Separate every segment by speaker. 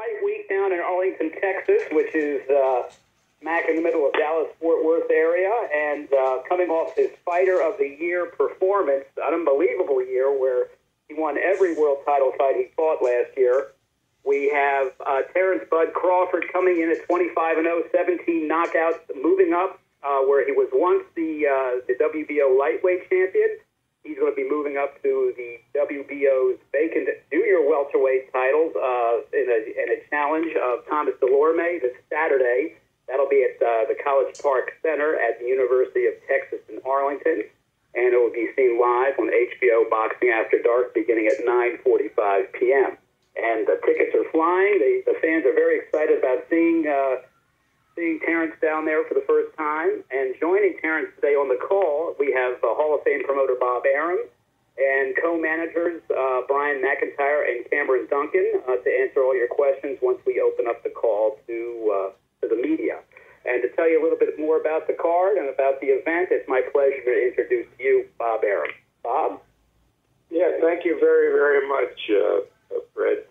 Speaker 1: fight week down in Arlington, Texas, which is smack in the middle of Dallas-Fort Worth area, and coming off his Fighter of the Year performance, an unbelievable year where he won every world title fight he fought last year. We have Terence Bud Crawford coming in at 25-0, 17 knockouts, moving up where he was once the WBO Lightweight Champion. He's going to be moving up to the WBO's vacant Jr Welterweight titles in a challenge of Thomas Dulorme this Saturday. That'll be at the College Park Center at the University of Texas in Arlington, and it will be seen live on HBO Boxing After Dark beginning at 9:45 p.m. And the tickets are flying. The fans are very excited about seeing Terence down there for the first time. And joining Terence today on the call, we have Hall of Fame promoter Bob Arum and co-managers Brian McIntyre and Cameron Duncan to answer all your questions once we open up the call to the media. And to tell you a little bit more about the card and about the event, it's my pleasure to introduce you, Bob Arum. Bob?
Speaker 2: Yeah, thank you very, very much, Fred.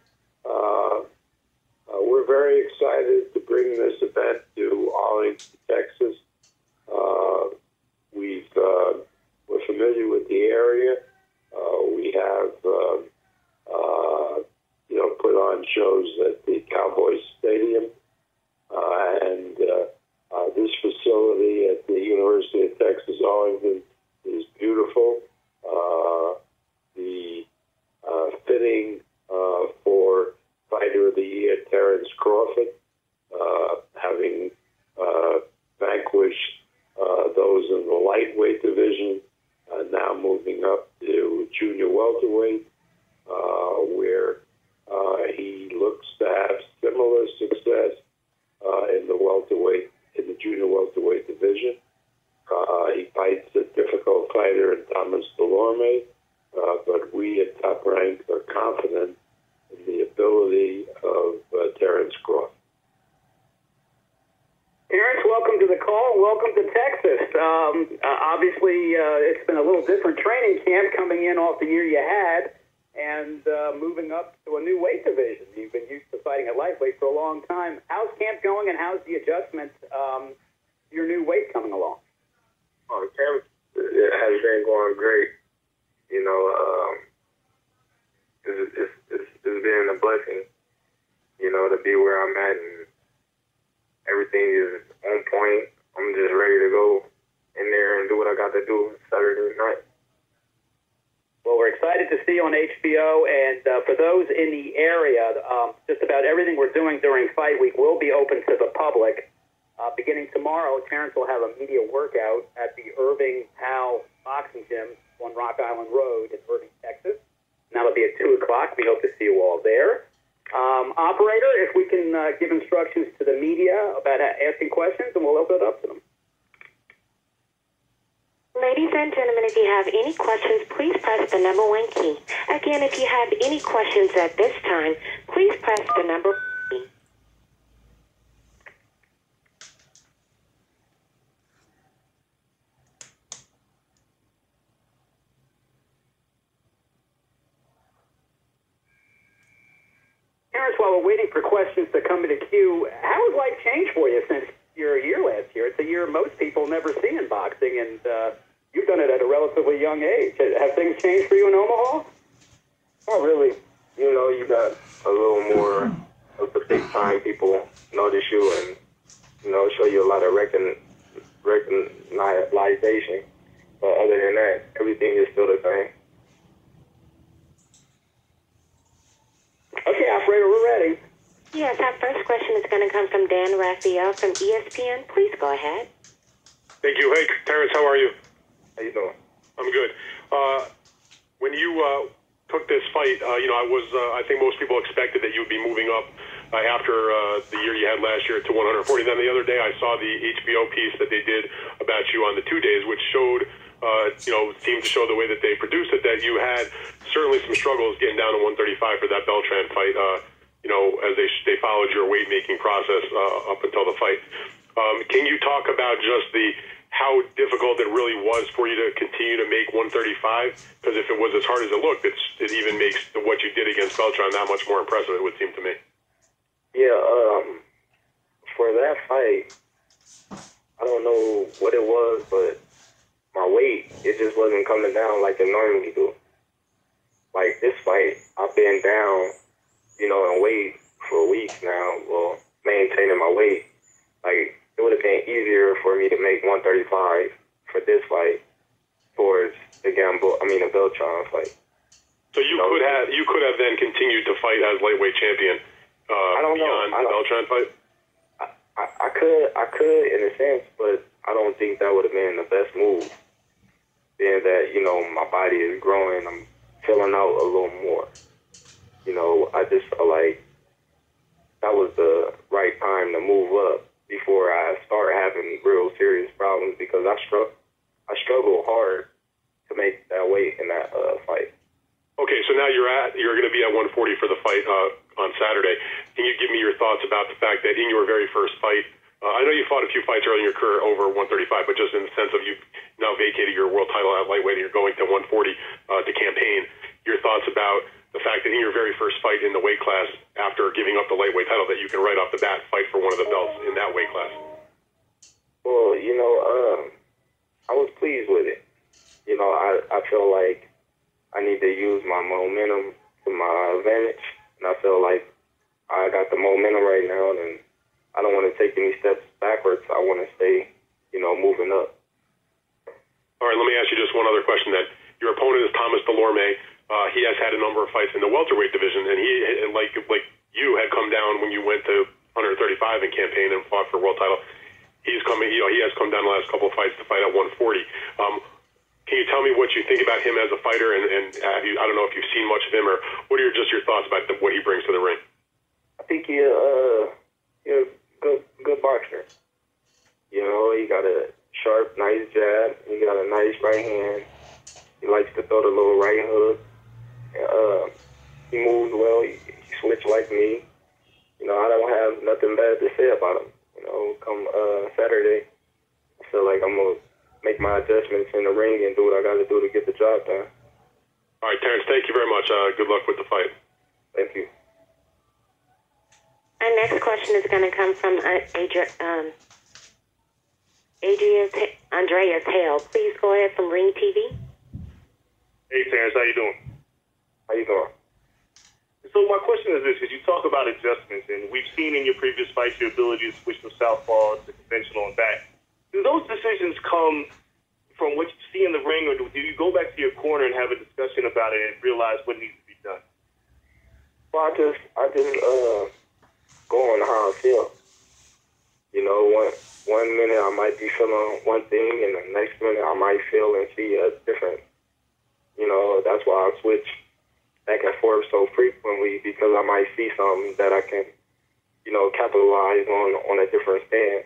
Speaker 2: We're very excited to bring this event to Arlington, Texas. We're familiar with the area. We have, put on shows at the Cowboys Stadium. And this facility at the University of Texas, Arlington, is beautiful. The fitting for Fighter of the Year, Terence Crawford, having vanquished those in the lightweight division, now moving up to Jr Welterweight, where he looks to have similar success in the Jr Welterweight division. He fights a difficult fighter in Thomas Dulorme, but we at Top Rank are confident in the ability of Terence Crawford.
Speaker 1: Terence, welcome to the call. Welcome to Texas. Obviously, it's been a little different training camp coming in off the year you had and moving up to a new weight division. You've been used to fighting at lightweight for a long time. How's camp going, and how's the adjustment to your new weight coming along?
Speaker 3: Oh, camp has been going great. You know, it's been a blessing, to be where I'm at, and everything is on point. I'm just ready to go in there and do what I got to do Saturday night.
Speaker 1: Well, we're excited to see you on HBO, and for those in the area, just about everything we're doing during Fight Week will be open to the public. Beginning tomorrow, Terence will have a media workout at the Irving Howe Boxing Gym on Rock Island Road in Irving, Texas. And that'll be at 2 o'clock. We hope to see you all there. Operator, if we can give instructions to the media about asking questions, and we'll open it up to them.
Speaker 4: Ladies and gentlemen, if you have any questions, please press the number 1 key. Again, if you have any questions at this time, please press the number 1 key.
Speaker 1: Terence, while we're waiting for questions to come into queue, how has life changed for you since your year last year? It's a year most people never see in boxing, and you've done it at a relatively young age. Have things changed for you in Omaha?
Speaker 3: Not really. You got a little more of the big time people notice you and, show you a lot of recognition. But other than that, everything is still the same.
Speaker 1: Okay, operator, we're ready.
Speaker 4: Yes, our first question is going to come from Dan Raphael from ESPN. Please go ahead.
Speaker 5: Thank you. Hey, Terence, how are you?
Speaker 3: How you doing?
Speaker 5: I'm good. When you took this fight, I think most people expected that you would be moving up after the year you had last year to 140. Then the other day I saw the HBO piece that they did about you on the 2 days, which showed, seemed to show the way that they produced it, that you had certainly some struggles getting down to 135 for that Beltran fight, as they followed your weight-making process up until the fight. Can you talk about just how difficult it really was for you to continue to make 135? Because if it was as hard as it looked, it even makes what you did against Beltran that much more impressive, it would seem to me.
Speaker 3: Yeah, for that fight, I don't know what it was, but my weight, it just wasn't coming down like it normally do. Like this fight, I've been down, in weight for weeks now, well, maintaining my weight. Like, it would have been easier for me to make 135 for this fight towards the Beltran fight.
Speaker 5: So you could have then continued to fight as lightweight champion beyond the Beltran fight?
Speaker 3: I could in a sense, but I don't think that would have been the best move. Being that, my body is growing, I'm filling out a little more. I just felt like that was the right time to move up before I start having real serious problems, because I struggle hard to make that weight in that fight.
Speaker 5: Okay, so now you're going to be at 140 for the fight on Saturday. Can you give me your thoughts about the fact that in your very first fight, I know you fought a few fights early in your career over 135, but just in the sense of you now vacated your world title at lightweight and you're going to 140 to campaign, your thoughts about the fact that in your very first fight in the weight class, after giving up the lightweight title, that you can right off the bat fight for one of the belts in that weight class?
Speaker 3: Well, I was pleased with it. I feel like I need to use my momentum to my advantage, and I feel like I got the momentum right now, and I don't want to take any steps backwards. I want to stay, moving up.
Speaker 5: All right, let me ask you just one other question then. Your opponent is Thomas Dulorme. He has had a number of fights in the welterweight division, and he, like you, had come down when you went to 135 in campaign and fought for world title. He has come down the last couple of fights to fight at 140. Can you tell me what you think about him as a fighter, and I don't know if you've seen much of him, or what are your thoughts about what he brings to the ring?
Speaker 3: I think he's a good boxer. He got a sharp, nice jab. He got a nice right hand. He likes to throw the little right hook. He moves well. He switched like me. I don't have nothing bad to say about him. Come Saturday, I feel like I'm going to make my adjustments in the ring and do what I got to do to get the job done.
Speaker 5: All right, Terence, thank you very much. Good luck with the fight.
Speaker 3: Thank you.
Speaker 4: Our next question is going to come from Andrea Tail. Please go ahead from Ring TV.
Speaker 6: Hey, Terence, how you doing?
Speaker 3: How you doing?
Speaker 6: So my question is this, because you talk about adjustments, and we've seen in your previous fights your ability to switch from southpaw to conventional and back. Do those decisions come from what you see in the ring, or do you go back to your corner and have a discussion about it and realize what needs to be done?
Speaker 3: Well, I just go on how I feel. One minute I might be feeling one thing, and the next minute I might feel and see a different. That's why I switch back and forth so frequently, because I might see something that I can, capitalize on a different stand.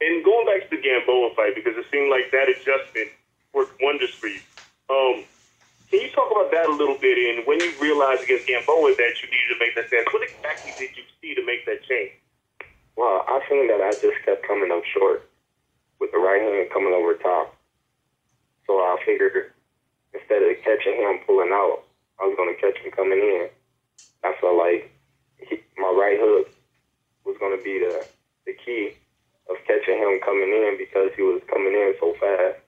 Speaker 6: And going back to the Gamboa fight, because it seemed like that adjustment worked wonders for you. Can you talk about that a little bit? And when you realized against Gamboa that you needed to make that stance, what exactly did you see to make that change?
Speaker 3: Well, I think that I just kept coming up short with the right hand coming over top. So I figured instead of catching him pulling out, I was going to catch him coming in. I felt like my right hook was going to be the key of catching him coming in, because he was coming in so fast,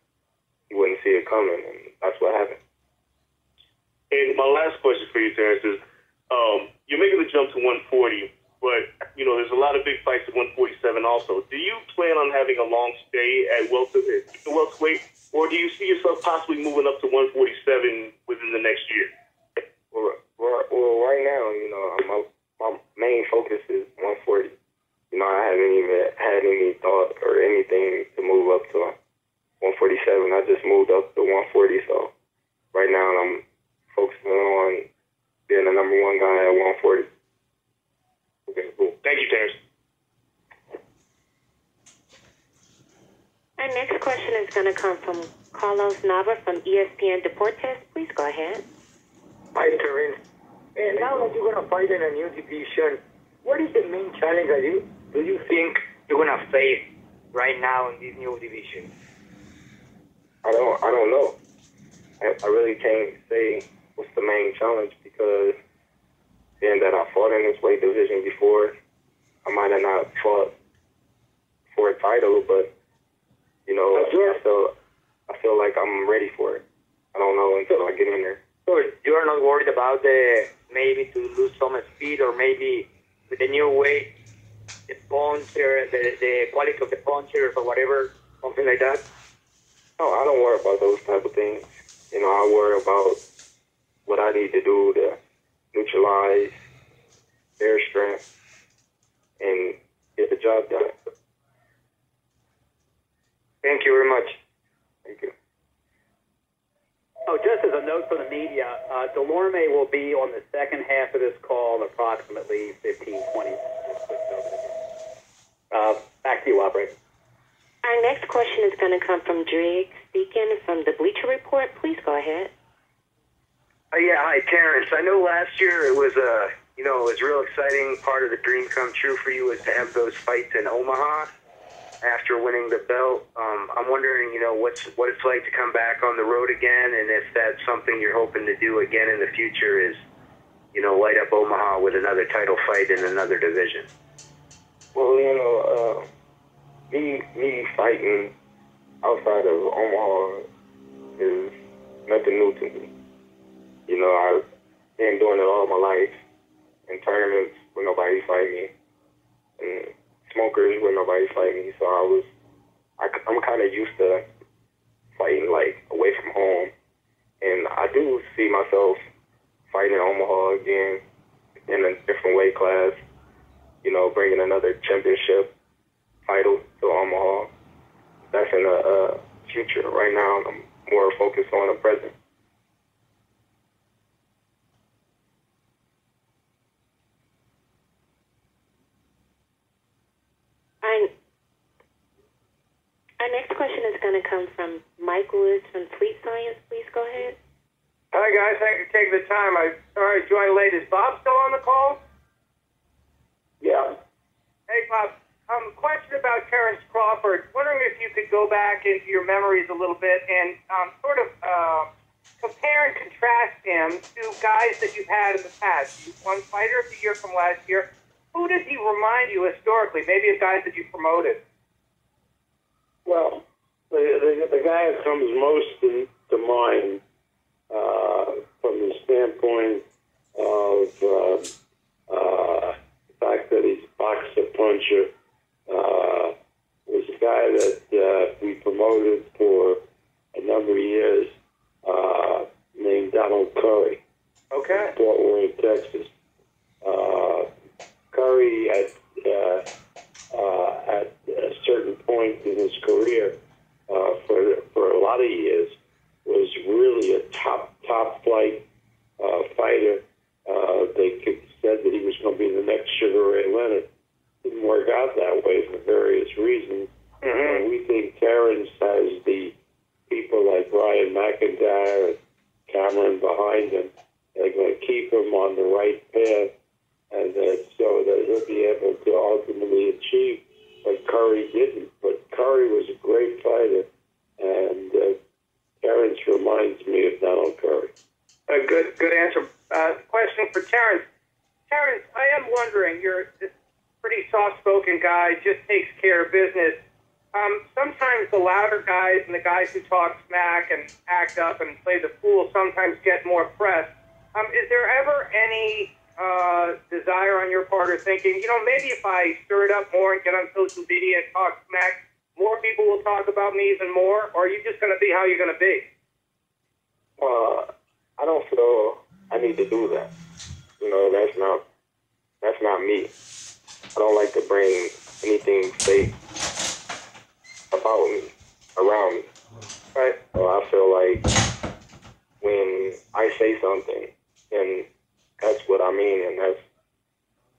Speaker 3: he wouldn't see it coming, and that's what happened.
Speaker 6: And my last question for you, Terence, is you're making the jump to 140, but, there's a lot of big fights at 147 also. Do you plan on having a long stay at welterweight, or do you see yourself possibly moving up to 147 within the next year?
Speaker 3: Well, right now, my main focus is 140. I haven't even had any thought or anything to move up to 147. I just moved up to 140, so right now I'm focusing on being the number one guy at 140. Okay, cool.
Speaker 6: Thank you, Terence.
Speaker 4: Our next question is going to come from Carlos Nava from ESPN Deportes. Please go ahead.
Speaker 7: Hi, Terence. And now that you're going to fight in a new division, what is the main challenge that do you think you're going to face right now in this new division?
Speaker 3: I don't know. I really can't say what's the main challenge, because being that I fought in this weight division before, I might have not fought for a title, but you know, I feel like I'm ready for it. I don't know until I get in there.
Speaker 7: So you're not worried about maybe to lose some speed, or maybe with the new weight, the puncher, the quality of the punchers or whatever, something like that?
Speaker 3: No, I don't worry about those type of things. You know, I worry about what I need to do to neutralize their strength and get the job done.
Speaker 7: Thank you very much.
Speaker 3: Thank you.
Speaker 1: Oh, just as a note for the media, Dulorme will be on the second half of this call, approximately 15, 20 minutes. Back to you, operator.
Speaker 4: Our next question is going to come from Drake Speaking from the Bleacher Report. Please go ahead.
Speaker 8: Yeah, hi, Terence. I know last year it was it was real exciting. Part of the dream come true for you was to have those fights in Omaha after winning the belt. I'm wondering, what it's like to come back on the road again, and if that's something you're hoping to do again in the future is, light up Omaha with another title fight in another division.
Speaker 3: Well, me fighting outside of Omaha is nothing new to me. I've been doing it all my life in tournaments where nobody fight me, and smokers where nobody fight me. So I'm kind of used to fighting like away from home, and I do see myself fighting Omaha again in a different weight class. Bringing another championship title to Omaha. That's in the future. Right now, I'm more focused on the present.
Speaker 4: Our next question is going to come from Mike Woods from Fleet Science. Please go ahead.
Speaker 9: Hi, guys. Thank you for taking the time. I'm sorry I joined late. Is Bob still on the call?
Speaker 3: Yeah.
Speaker 9: Hey, Bob. Question about Terence Crawford. Wondering if you could go back into your memories a little bit and sort of compare and contrast him to guys that you've had in the past. You won Fighter of the Year from last year. Who does he remind you historically, maybe of guys that you promoted?
Speaker 2: Well, the guy that comes most to mind from the standpoint of the fact that he's a boxer puncher was a guy that we promoted for a number of years named Donald Curry.
Speaker 9: Okay.
Speaker 2: In Fort Worth, Texas. Curry at a certain point in his career for a lot of years was really a top flight fighter. They said that he was going to be the next Sugar Ray Leonard. Didn't work out that way for various reasons.
Speaker 9: Mm-hmm.
Speaker 2: We think Terence has the people like Brian McIntyre and Cameron behind him. They're going to keep him on the right path, and so that he'll be able to ultimately achieve what Curry didn't. But Curry was a great fighter, and Terence reminds me of Donald Curry.
Speaker 9: Good answer. Question for Terence. Terence, I am wondering, you're this pretty soft-spoken guy, just takes care of business. Sometimes the louder guys and the guys who talk smack and act up and play the fool sometimes get more press. Is there ever any desire on your part or thinking, maybe if I stir it up more and get on social media and talk smack, more people will talk about me even more? Or are you just going to be how you're going to be?
Speaker 3: I don't feel I need to do that. That's not me. I don't like to bring anything fake about me, around me. Right? So I feel like when I say something, then that's what I mean, and that's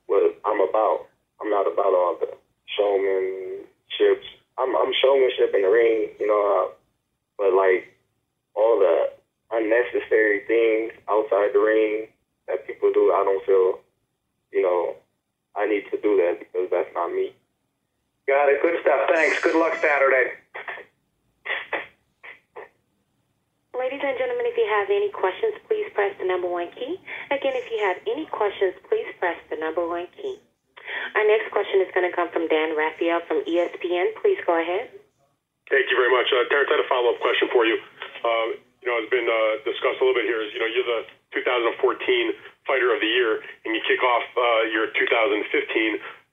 Speaker 3: what I'm about. I'm not about all the showmanships. I'm showmanship in the ring, but like all the unnecessary things outside the ring that people do, I don't feel, I need to do that because that's not me.
Speaker 9: Got it. Good stuff. Thanks. Good luck Saturday.
Speaker 4: Ladies and and gentlemen, if you have any questions, please press the number 1 key. Again, if you have any questions, please press the number 1 key. Our next question is going to come from Dan Raphael from ESPN. Please go ahead.
Speaker 5: Thank you very much. Terence, I had a follow-up question for you. It's been discussed a little bit here. You're the 2014 Fighter of the Year, and you kick off your 2015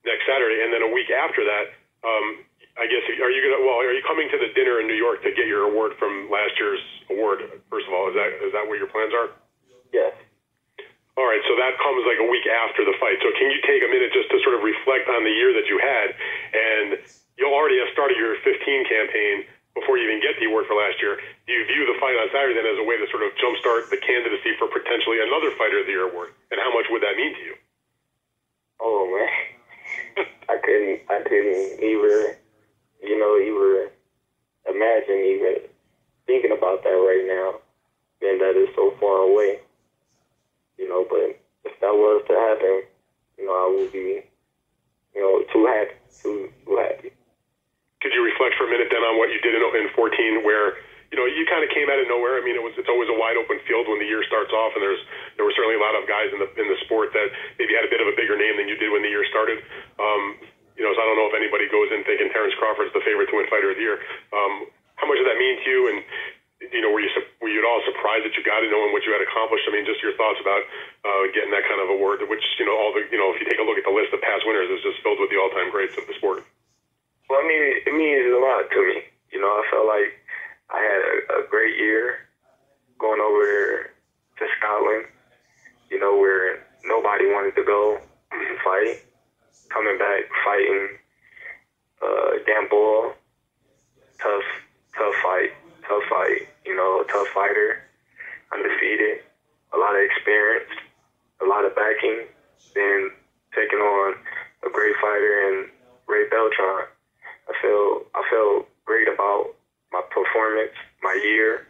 Speaker 5: next Saturday, and then a week after that, I guess, are you coming to the dinner in New York to get your award from last year's award? First of all, is that what your plans are?
Speaker 3: Yes.
Speaker 5: All right, so that comes like a week after the fight. So can you take a minute just to sort of reflect on the year that you had? And you'll already have started your 15 campaign before you even get the award for last year. Do you view the fight on Saturday then as a way to sort of jumpstart the candidacy for potentially another Fighter of the Year award? And how much would that mean to you?
Speaker 3: Oh, man. I couldn't even imagine even thinking about that right now, and that is so far away. But if that was to happen, I would be, too happy.
Speaker 5: Could you reflect for a minute then on what you did in 14, where you kind of came out of nowhere? I mean, it's always a wide open field when the year starts off, and there were certainly a lot of guys in the sport that maybe had a bit of a bigger name than you did when the year started. So I don't know if anybody goes in thinking Terence Crawford's the favorite to win Fighter of the Year. How much did that mean to you? And were you at all surprised that you got it, knowing what you had accomplished? I mean, just your thoughts about getting that kind of award, which if you take a look at the list of past winners, is just filled with the all-time greats of the sport.
Speaker 3: Well, I mean, it means a lot to me. I felt like I had a great year going over there to Scotland, where nobody wanted to go fight. Coming back, fighting Gamboa, tough fight, tough fighter, undefeated, a lot of experience, a lot of backing, then taking on a great fighter in Ray Beltran. I felt great about my performance, my year.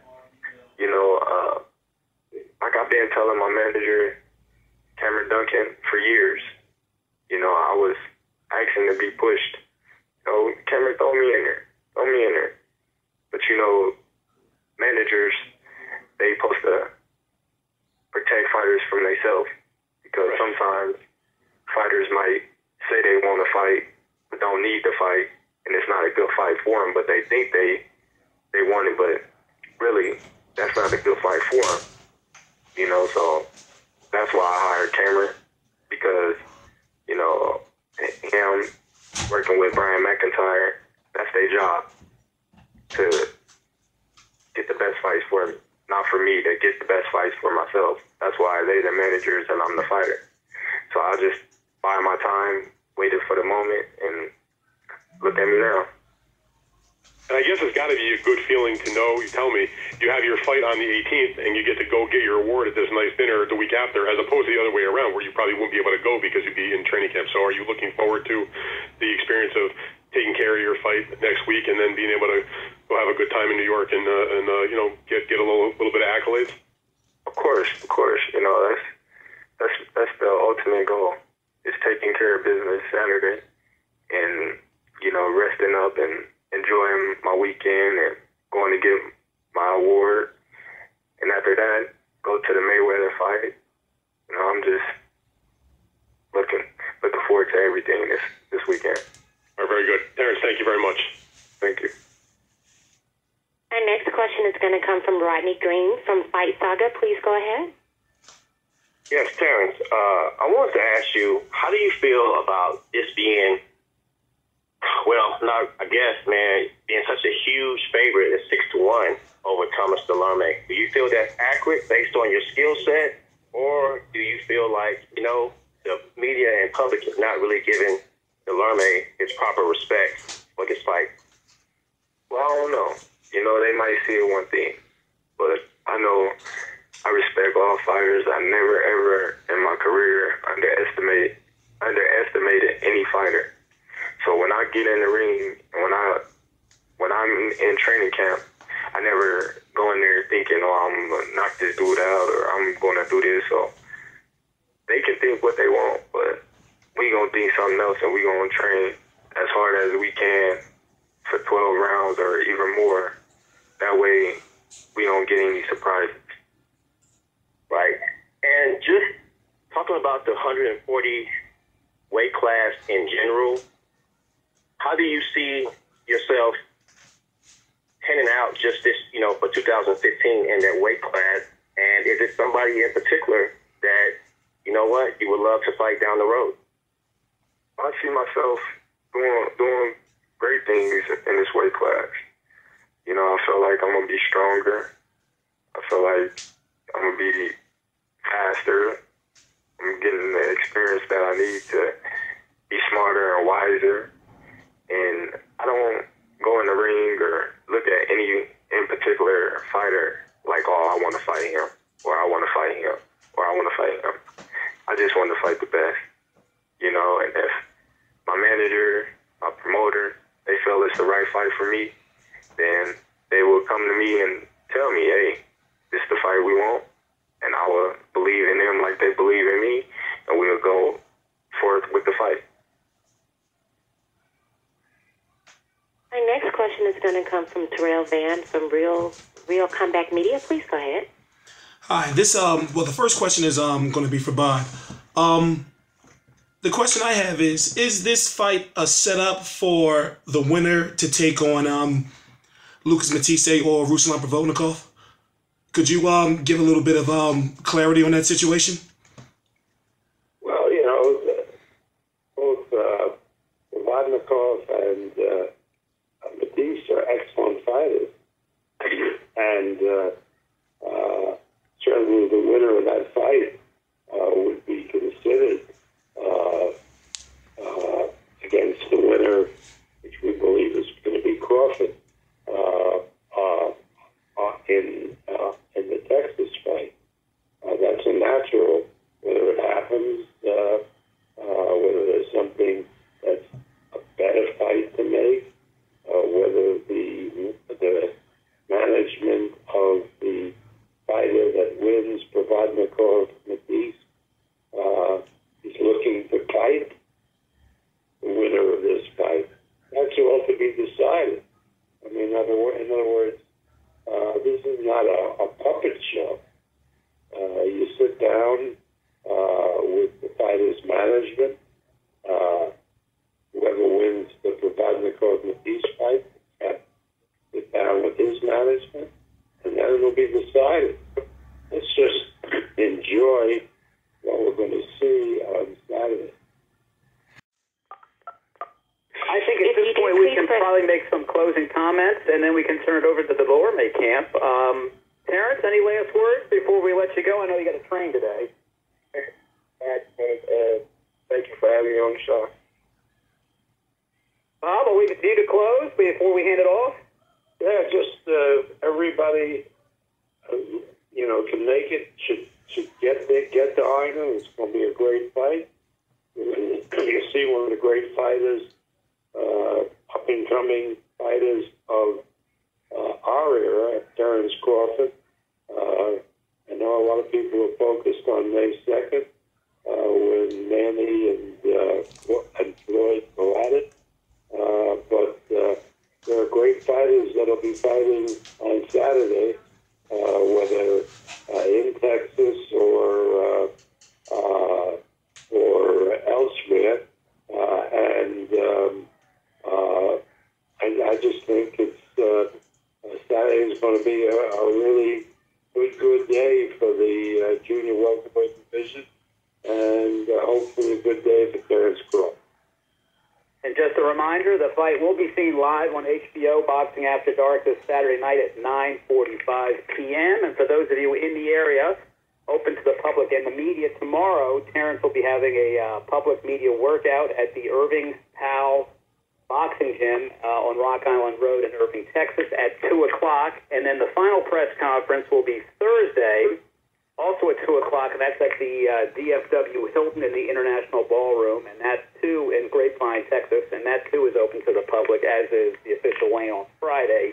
Speaker 3: Like I've been telling my manager, Cameron Duncan, for years. I was asking to be pushed. Cameron, throw me in there. But managers, they supposed to protect fighters from themselves, because sometimes fighters might say they want to fight but don't need to fight, and it's not a good fight for them, but they think they want it, but really that's not a good fight for them. So that's why I hired Cameron, because him working with Brian McIntyre, that's their job, to get the best fights for me, not for me to get the best fights for myself. That's why they're the managers and I'm the fighter. So I just bide my time, waited for the moment, and look at me now.
Speaker 5: And I guess it's got to be a good feeling to know, you tell me, you have your fight on the 18th and you get to go get your award at this nice dinner the week after, as opposed to the other way around where you probably wouldn't be able to go because you'd be in training camp. So are you looking forward to the experience of taking care of your fight next week and then being able to go have a good time in New York and get a little bit of accolades?
Speaker 3: Of course. That's the ultimate goal, is taking care of business Saturday and, resting up and enjoying my weekend and going to get my award. And after that, go to the Mayweather fight. I'm just looking forward to everything this weekend.
Speaker 5: All right, very good. Terence, thank you very much.
Speaker 3: Thank you.
Speaker 4: Our next question is going to come from Rodney Green from Fight Saga. Please go ahead.
Speaker 6: Yes, Terence. I wanted to ask you, how do you feel about this being, being such a huge favorite at 6-1 over Thomas Dulorme? Do you feel that's accurate based on your skill set, or do you feel like, the media and public is not really giving Dulorme his proper respect for this fight?
Speaker 3: Well, I don't know. They might see it one thing, but I know I respect all fighters. I never, ever in my career underestimated any fighter. So when I get in the ring, when I'm in training camp, I never go in there thinking, I'm going to knock this dude out or I'm going to do this. So they can think what they want, but we going to think something else, and we going to train as hard as we can for 12 rounds or even more. That way we don't get any surprises.
Speaker 6: Right. And just talking about the 140 weight class in general, how do you see yourself heading out just this, for 2015 in that weight class? And is it somebody in particular that, you would love to fight down the road?
Speaker 3: I see myself doing great things in this weight class. I feel like I'm going to be stronger. I feel like I'm going to be faster. I'm getting the experience that I need to be smarter and wiser. And I don't go in the ring or look at any in particular fighter like, oh, I want to fight him, or I want to fight him, or I want to fight him. I just want to fight the best, and if my manager, my promoter, they feel it's the right fight for me, then they will come to me and tell me, hey, this is the fight we want, and I will believe in them like they believe in me, and we'll go forth with the fight.
Speaker 4: Our next question is going to come from Terrell Van from Real Comeback Media. Please go ahead.
Speaker 10: Hi. The first question is going to be for Bob. The question I have is this fight a setup for the winner to take on Lucas Matthysse or Ruslan Provodnikov? Could you give a little bit of clarity on that situation?
Speaker 2: Well, both Provodnikov and Matthysse are excellent fighters. And certainly the winner of that fight would be considered against the winner, which we believe is going to be Crawford, in the Texas fight. That's a natural. Whether it happens, whether there's something that's a better fight to make, whether the management of the fighter that wins Provodnikov Matthysse is looking to fight the winner of this fight. That's all to be decided. I mean, in other words, this is not a puppet show. You sit down with the fighter's management. Whoever wins the Provodnikov Matthysse fight, sit down with his management, and then it'll be decided. Let's just enjoy what we're going to see on Saturday.
Speaker 1: I think at this point we can probably make some closing comments, and then we can turn it over to the Dulorme camp. Terence, any last words before we let you go? I know you got to train today.
Speaker 3: Thank you for having me on the show.
Speaker 1: Bob, will we continue to close before we hand it off?
Speaker 2: Yeah, just everybody, can make it, should get to Ireland. It's going to be a great fight. You see one of the great fighters, up-and-coming fighters of our era, Terence Crawford. I know a lot of people are focused on May 2nd when Manny and Floyd go at it. But there are great fighters that will be fighting on Saturday, whether in Texas or elsewhere. And I just think Saturday is going to be a really good day for the junior welterweight division, and hopefully a good day for Terence Crawford.
Speaker 1: And just a reminder, the fight will be seen live on HBO Boxing After Dark this Saturday night at 9:45 p.m. And for those of you in the area, open to the public and the media tomorrow, Terence will be having a public media workout at the Irving Powell Boxing Gym on Rock Island Road in Irving, Texas at 2 o'clock. And then the final press conference will be Thursday, also at 2 o'clock, and that's at the DFW Hilton in the International Ballroom, and that too in Grapevine, Texas, and that too is open to the public, as is the official weigh-in on Friday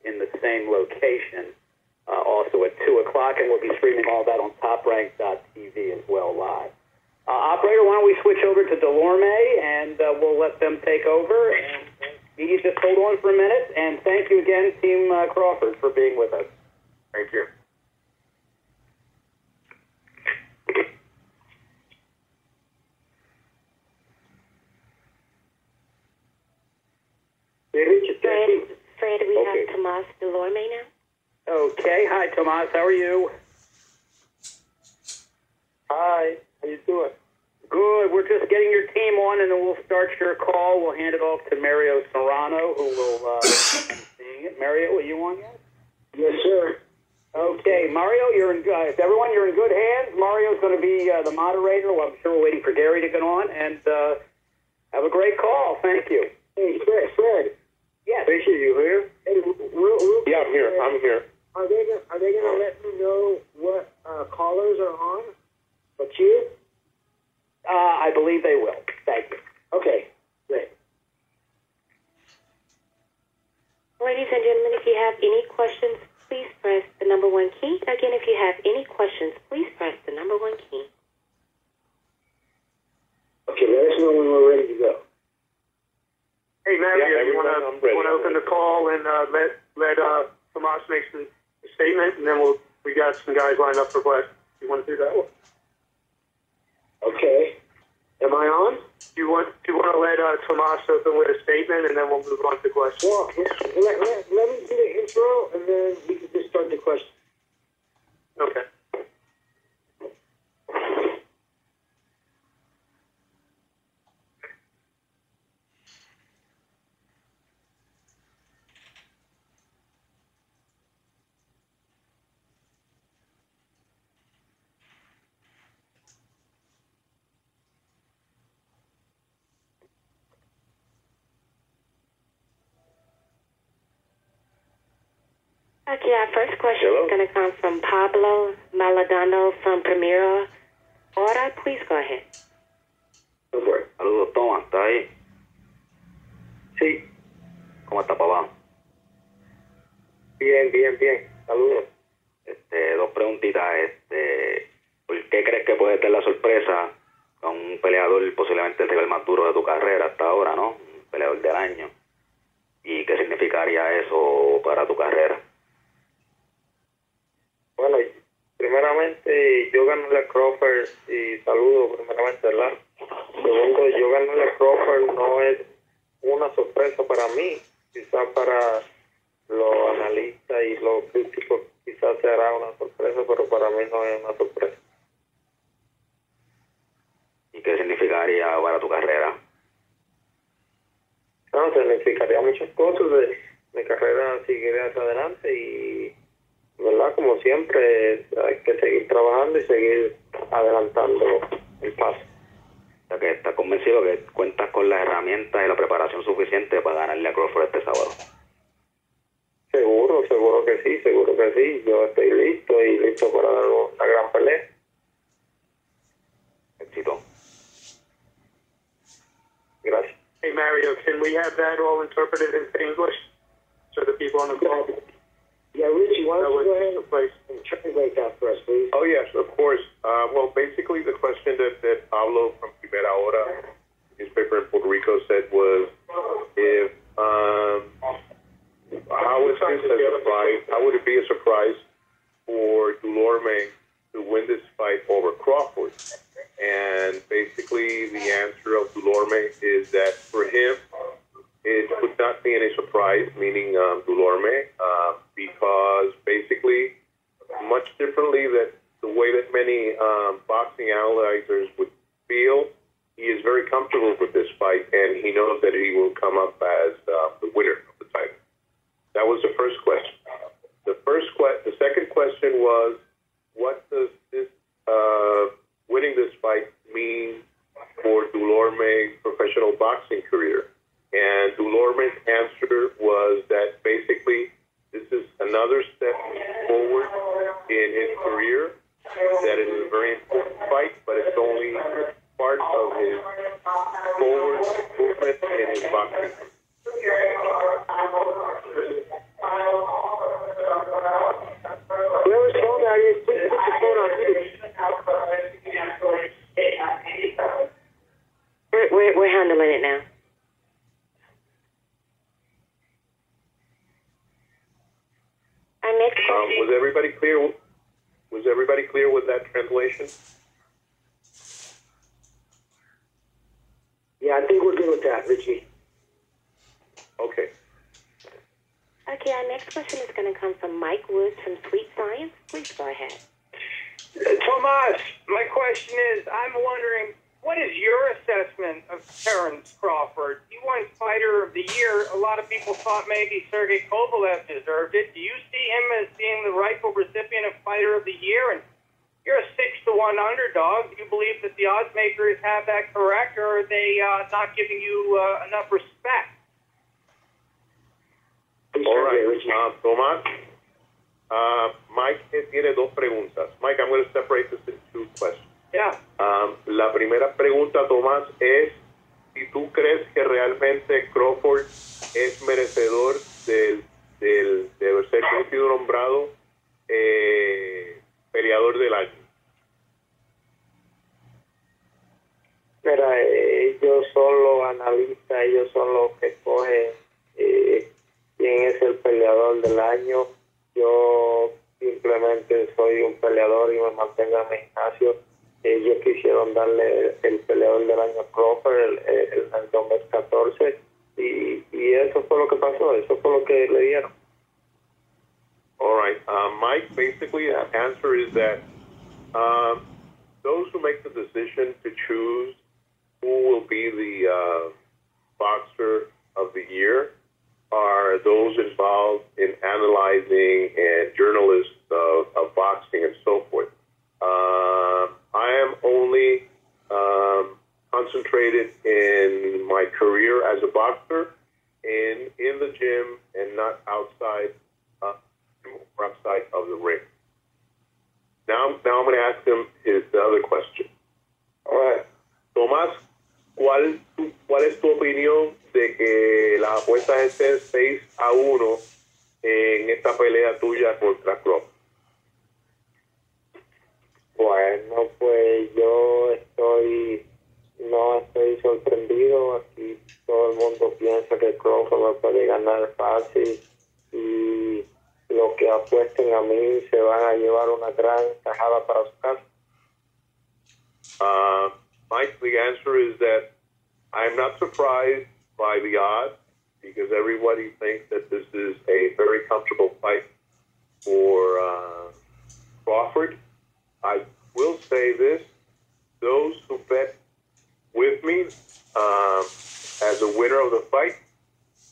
Speaker 1: in the same location, also at 2 o'clock, and we'll be streaming all that on TopRank.tv as well live. Operator, why don't we switch over to Dulorme, and we'll let them take over, and you just hold on for a minute, and thank you again, Team Crawford, for being with us.
Speaker 3: Thank you.
Speaker 4: Fred, we have Thomas Dulorme now.
Speaker 1: Okay. Hi, Tomas. How are you?
Speaker 3: Hi. How you doing?
Speaker 1: Good. We're just getting your team on, and then we'll start your call. We'll hand it off to Mario Serrano, who will be seeing it. Mario, are you on yet?
Speaker 8: Yes, sir.
Speaker 1: Okay, Mario, you're in good. Everyone, you're in good hands. Mario's going to be the moderator. Well, I'm sure we're waiting for Gary to get on, and have a great call. Thank you.
Speaker 8: Hey, Fred.
Speaker 1: Yes.
Speaker 8: Appreciate you here. Hey,
Speaker 6: Yeah, I'm here. I'm here.
Speaker 8: Are they gonna let me know what callers are on? But you?
Speaker 1: I believe they will. Thank you.
Speaker 8: Okay, great.
Speaker 4: Ladies and gentlemen, if you have any questions, please press the number 1 key. Again, if you have any questions, please press the number 1 key.
Speaker 8: Okay, let us know when we're ready to go.
Speaker 3: Hey, Mario,
Speaker 6: Yeah,
Speaker 3: you want to open the call and let Tomas make some statement, and then we got some guys lined up for questions. You want to do that one?
Speaker 8: Okay. Am I on?
Speaker 3: Do you want to let Tomas open with a statement, and then we'll move on to questions?
Speaker 8: Well, let me do the intro, and then we can just start the question.
Speaker 3: Okay.
Speaker 4: Okay, our first question is going to come from Pablo Maldonado from Primera Hora. Please go ahead.
Speaker 8: Go for it.
Speaker 11: Saludos, Thomas, ¿estás ahí?
Speaker 8: Sí.
Speaker 11: ¿Cómo está, papá?
Speaker 8: Bien. Saludos.
Speaker 11: Dos preguntitas. ¿Por qué crees que puede ser la sorpresa con un peleador posiblemente el rival más duro de tu carrera hasta ahora, ¿no? Un peleador del año. ¿Y qué significaría eso para tu carrera?
Speaker 3: Bueno, primeramente yo gané a Crawford y saludo primeramente, ¿verdad? Segundo, yo gané a Crawford no es una sorpresa para mí, quizás para los analistas y los críticos quizás será una sorpresa, pero para mí no es una sorpresa.
Speaker 11: ¿Y qué significaría para tu carrera?
Speaker 3: No, significaría muchas cosas, mi carrera seguiría hacia adelante y, ¿verdad? Como siempre, hay que seguir trabajando y seguir adelantando el paso.
Speaker 11: O sea, que estás convencido que cuentas con las herramientas y la preparación suficiente para ganarle a Crawford este sábado.
Speaker 3: Seguro que sí. Yo estoy listo para dar una gran pelea.
Speaker 11: Éxito.
Speaker 3: Gracias. Hey, Mario, can we have that all interpreted into English so the people on the call?
Speaker 8: Yeah, Richie, why don't you go ahead and translate that for us, please?
Speaker 5: Oh, yes, of course. Well, basically, the question that Pablo from Primera Hora, newspaper in Puerto Rico, said was if how is this a surprise? How would it be a surprise for Dulorme to win this fight over Crawford? And basically, the answer of Dulorme is that for him, it would not be any surprise, meaning Dulorme, because basically, much differently than the way that many boxing analyzers would feel, he is very comfortable with this fight, and he knows that he will come up as the winner of the title. That was the first question. The second question was, what does this winning this fight mean for Dulorme's professional boxing career? And Dulorme's answer was that basically this is another step forward in his career, that it is a very important fight, but it's only part of his forward movement in his boxing.
Speaker 8: Whoever's phone that is, please put your phone on mute.
Speaker 4: We're handling it now.
Speaker 5: Was everybody
Speaker 12: that translation?
Speaker 8: Yeah, I think we're good with that, Richie.
Speaker 12: Okay.
Speaker 4: Okay, our next question is going to come from Mike Woods from Sweet Science. Please go ahead.
Speaker 9: Tomas, my question is, I'm wondering, what is your assessment of Terence Crawford? He won Fighter of the Year. A lot of people thought maybe Sergey Kovalev deserved it. Do you see him as being the rightful recipient of Fighter of the Year? And you're a 6-1 underdog. Do you believe that the odds makers have that correct, or are they not giving you enough respect?
Speaker 12: All right, Tomás. Mike tiene dos preguntas. Mike, I'm going to separate this into two questions.
Speaker 9: Yeah.
Speaker 12: La primera pregunta, Tomás, es si tú crees que realmente Crawford es merecedor de ser sido nombrado peleador del año.
Speaker 8: Mira, ellos son los analistas, ellos son los que escogen quién es el peleador del año. Yo simplemente soy un peleador y me mantengo en mi gimnasio. Ellos quisieron darle el peleador del año a Crawford en el 2014 y eso fue lo que pasó, eso fue lo que le dieron.
Speaker 12: All right. Mike, basically the answer is that those who make the decision to choose who will be the boxer of the year are those involved in analyzing and journalists of boxing and so forth. I am only concentrated in my career as a boxer in the gym and not outside of the ring. Now I'm going to ask him the other question. All right, Tomás, ¿cuál es tu opinión de que las apuestas estén 6-1 en esta pelea tuya contra Crawford?
Speaker 8: Bueno, pues yo no estoy sorprendido. Aquí todo el mundo piensa que Crawford me puede ganar fácil y los que apuesten a mí se van a llevar una gran tajada para su casa.
Speaker 12: Mike, the answer is that I'm not surprised by the odds because everybody thinks that this is a very comfortable fight for Crawford. I will say this, those who bet with me as a winner of the fight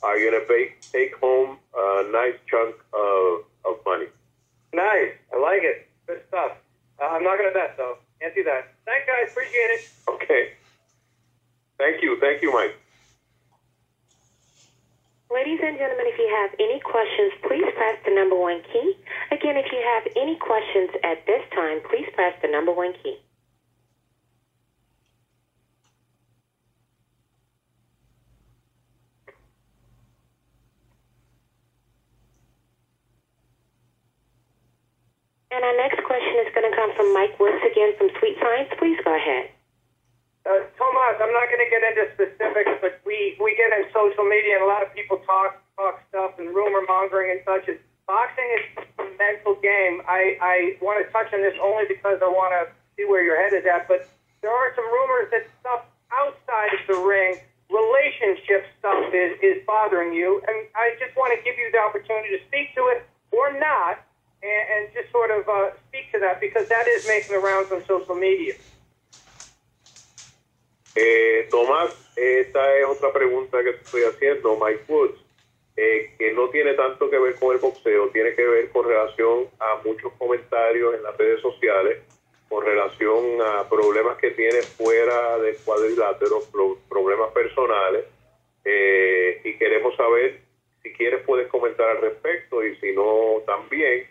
Speaker 12: are going to take home a nice chunk of money.
Speaker 9: Nice. I like it. Good stuff. I'm not going to bet, though. Can't do that. Thanks, guys. Appreciate it.
Speaker 12: Okay. Thank you. Thank you, Mike.
Speaker 4: Ladies and gentlemen, if you have any questions, please press the number 1 key. Again, if you have any questions at this time, please press the number 1 key. And our next question is going to come from Mike Woods again from Sweet Science. Please go ahead.
Speaker 9: Tomas, I'm not going to get into specifics, but we get in social media and a lot of people talk stuff and rumor mongering and such. Boxing is a mental game. I want to touch on this only because I want to see where your head is at, but there are some rumors that stuff outside of the ring, relationship stuff is bothering you, and I just want to give you the opportunity to speak to it or not, and just sort of speak to that because that is making the rounds on social media.
Speaker 12: Tomás, esta es otra pregunta que te estoy haciendo, Mike Woods, que no tiene tanto que ver con el boxeo, tiene que ver con relación a muchos comentarios en las redes sociales, con relación a problemas que tiene fuera del cuadrilátero, problemas personales, y queremos saber, si quieres puedes comentar al respecto, y si no también,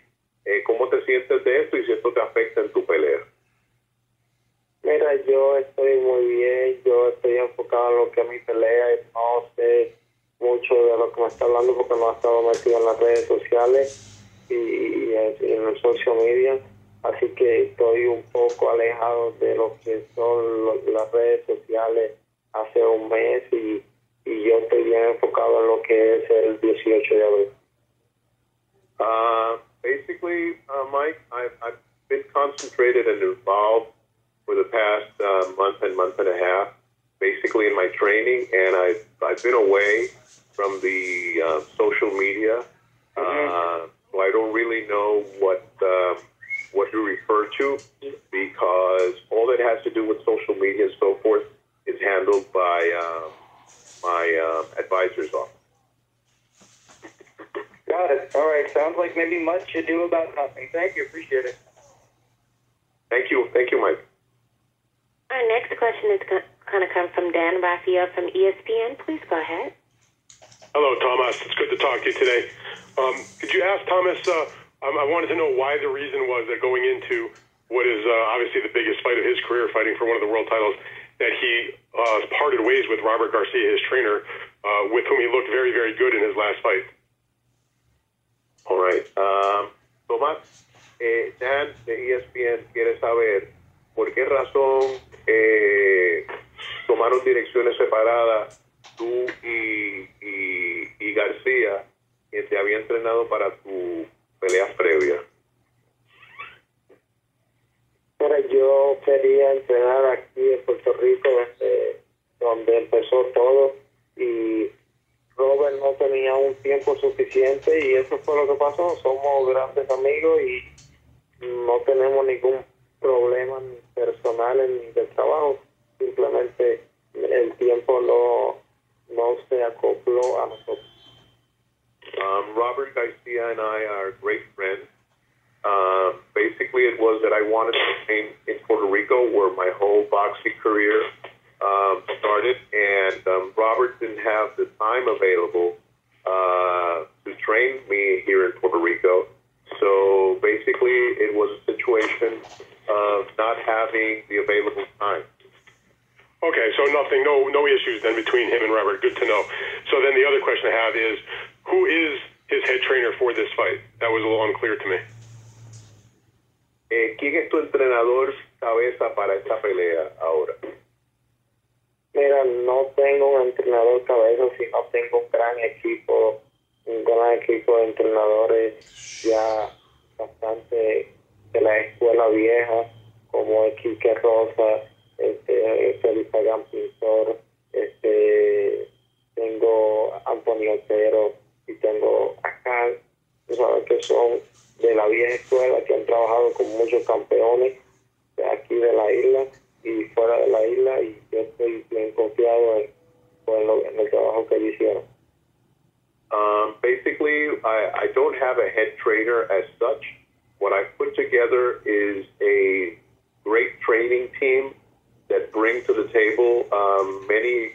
Speaker 12: cómo te sientes de esto y si esto te afecta en tu pelea.
Speaker 8: Mira, yo estoy muy bien, yo estoy enfocado en lo que es mi pelea y no sé mucho de lo que me está hablando porque no he estado metido en las redes sociales y en el social media, así que estoy un poco alejado de lo que son las redes sociales hace un mes y yo estoy bien enfocado en lo que es el 18 de abril.
Speaker 12: Basically, Mike, been concentrated and involved for the past month and a half, basically in my training, and I've been away from the social media, so I don't really know what you refer to, because all that has to do with social media and so forth is handled by my advisor's office.
Speaker 7: Got it. All right. Sounds like maybe much ado about nothing. Thank you. Appreciate it.
Speaker 12: Thank you, Mike.
Speaker 4: Our next question is going to come from Dan Raphael from ESPN. Please go ahead.
Speaker 5: Hello, Thomas. It's good to talk to you today. Could you ask Thomas, I wanted to know why the reason was that going into what is obviously the biggest fight of his career, fighting for one of the world titles, that he parted ways with Robert Garcia, his trainer, with whom he looked very, very good in his last fight.
Speaker 12: All right. Tomás, Dan de ESPN quiere saber por qué razón tomaron direcciones separadas tú y García, quien te había entrenado para tu pelea previa.
Speaker 13: Pero yo quería entrenar aquí en Puerto Rico, donde empezó todo, y Robert no tenía un tiempo suficiente, y eso fue lo que pasó. Somos grandes amigos y no tenemos ningún problema ni personal ni de trabajo. Simplemente el tiempo no se acopló a nosotros.
Speaker 12: Robert Garcia and I are great friends. Basically, it was that I wanted to train in Puerto Rico, where my whole boxing career started, and Robert didn't have the time available to train me here in Puerto Rico. So basically, it was a situation of not having the available time.
Speaker 5: Okay, so no issues then between him and Robert. Good to know. So then the other question I have is, who is his head trainer for this fight? That was a little unclear to me.
Speaker 12: ¿Quién es tu entrenador cabeza para esta pelea ahora?
Speaker 13: Mira, no tengo un entrenador cabeza, sino tengo un gran equipo de entrenadores ya bastante de la escuela vieja, como Quique Rosa, Felipe Pacman, tengo Antonio Otero y tengo acá, tú sabes que son de la vieja escuela, que han trabajado con muchos campeones de aquí de la isla y fuera de la isla, y yo estoy bien confiado en el trabajo que ellos hicieron.
Speaker 12: Basically, I don't have a head trainer as such. What I put together is a great training team that bring to the table many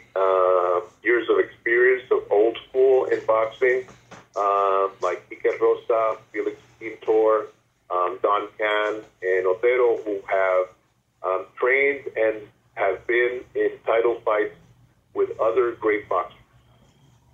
Speaker 12: years of experience of old school in boxing, like Quique Rosa, Felix Pintor, Don Can, and Otero, who have trained and have been in title fights with other great boxers.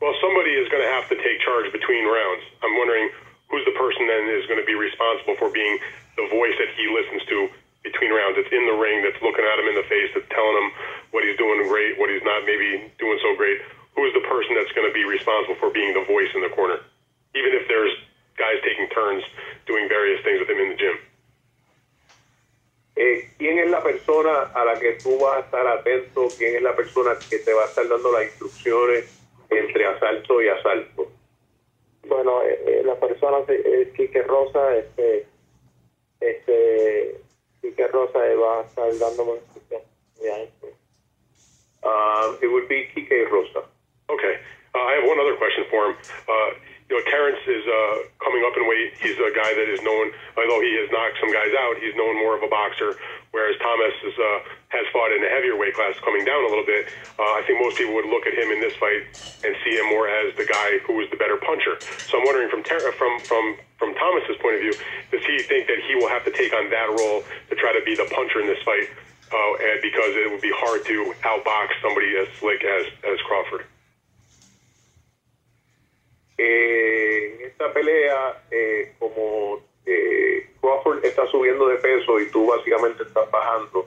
Speaker 5: Well, somebody is going to have to take charge between rounds. I'm wondering who's the person then is going to be responsible for being the voice that he listens to between rounds. That's in the ring, that's looking at him in the face, that's telling him what he's doing great, what he's not maybe doing so great. Who is the person that's going to be responsible for being the voice in the corner? Even if there's guys taking turns doing various things with him in the gym.
Speaker 12: ¿Quién es la persona a la que tú vas a estar atento? ¿Quién es la persona que te va a estar dando las instrucciones entre asalto y asalto?
Speaker 13: Bueno, la persona es Quique Rosa. Quique Rosa va a estar dándome instrucciones.
Speaker 12: It would be Quique Rosa.
Speaker 5: Okay. I have one other question for him. Terence is coming up in weight. He's a guy that is known, although he has knocked some guys out, he's known more of a boxer, whereas Thomas has fought in a heavier weight class, coming down a little bit. I think most people would look at him in this fight and see him more as the guy who is the better puncher. So I'm wondering from Thomas's point of view, does he think that he will have to take on that role to try to be the puncher in this fight, because it would be hard to outbox somebody as slick as Crawford?
Speaker 12: En esta pelea, como Crawford está subiendo de peso y tú básicamente estás bajando,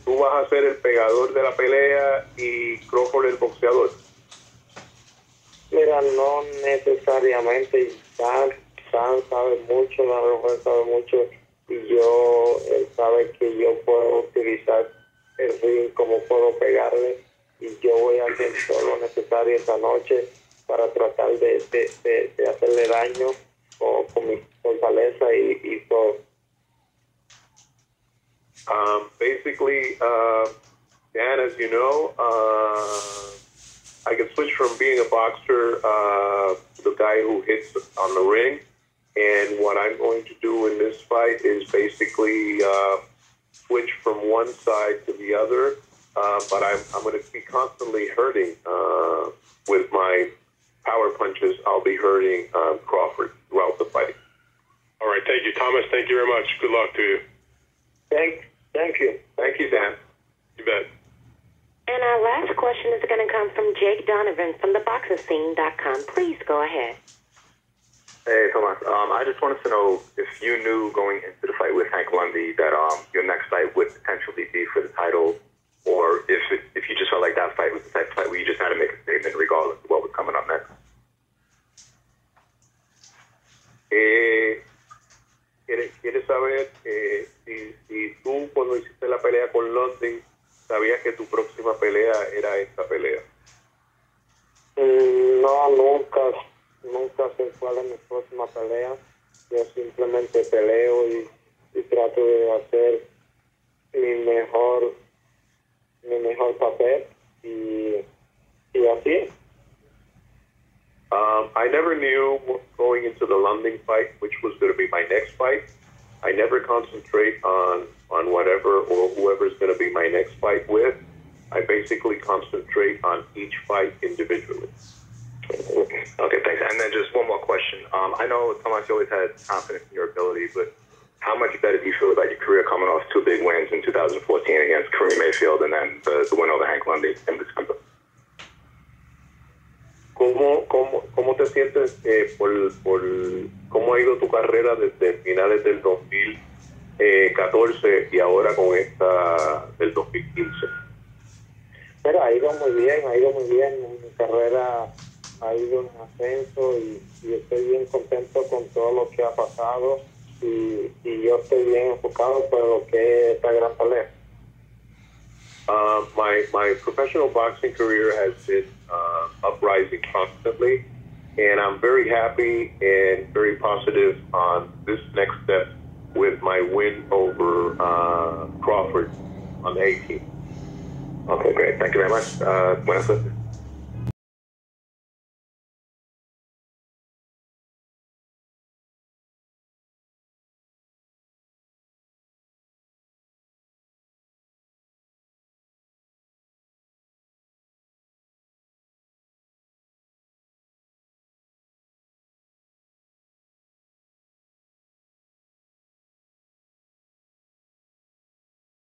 Speaker 12: tú vas a ser el pegador de la pelea y Crawford el boxeador.
Speaker 13: Mira, no necesariamente. Dan sabe mucho, sabe mucho, y sabe que yo puedo utilizar el ring, como puedo pegarle, y yo voy a hacer todo lo necesario esta noche para tratar de hacerle daño con mi fortaleza y todo.
Speaker 12: Basically, Dan, as you know, I can switch from being a boxer to the guy who hits on the ring. And what I'm going to do in this fight is basically switch from one side to the other. But I'm going to be constantly hurting with my power punches. I'll be hurting Crawford throughout the fight.
Speaker 5: All right, thank you, Thomas. Thank you very much. Good luck to you.
Speaker 13: Thank you.
Speaker 12: Thank you, Dan.
Speaker 5: You bet.
Speaker 4: And our last question is going to come from Jake Donovan from theboxingscene.com. Please go ahead.
Speaker 14: Hey, Thomas. I just wanted to know if you knew going into the fight with Hank Lundy that your next fight would potentially be for the title, or if you just felt like that fight was the type of fight where you just had to make a statement regardless of what was coming up next.
Speaker 12: ¿Quieres saber si tú cuando hiciste la pelea con Lundy sabías que tu próxima pelea era esta pelea?
Speaker 13: No, nunca sé cuál es mi próxima pelea. Yo simplemente peleo y trato de hacer mi mejor papel y así.
Speaker 12: I never knew going into the London fight which was going to be my next fight. I never concentrate on whatever or whoever's going to be my next fight with. I basically concentrate on each fight individually.
Speaker 14: Okay, thanks. And then just one more question. I know, Thomas, you always had confidence in your ability, but how much better do you feel about your career coming off two big wins in 2014 against Kareem Mayfield and then the win over Hank Lundy in December?
Speaker 12: ¿Cómo te sientes por cómo ha ido tu carrera desde finales del 2014 y ahora con esta del 2015?
Speaker 13: Pero ha ido muy bien. Mi carrera ha ido en ascenso y estoy bien contento con todo lo que ha pasado y yo estoy bien enfocado por lo que es esta gran pelea.
Speaker 12: My professional boxing career has been uprising constantly, and I'm very happy and very positive on this next step with my win over Crawford on the 18th.
Speaker 14: Okay, great. Thank you very much. Buenas suerte.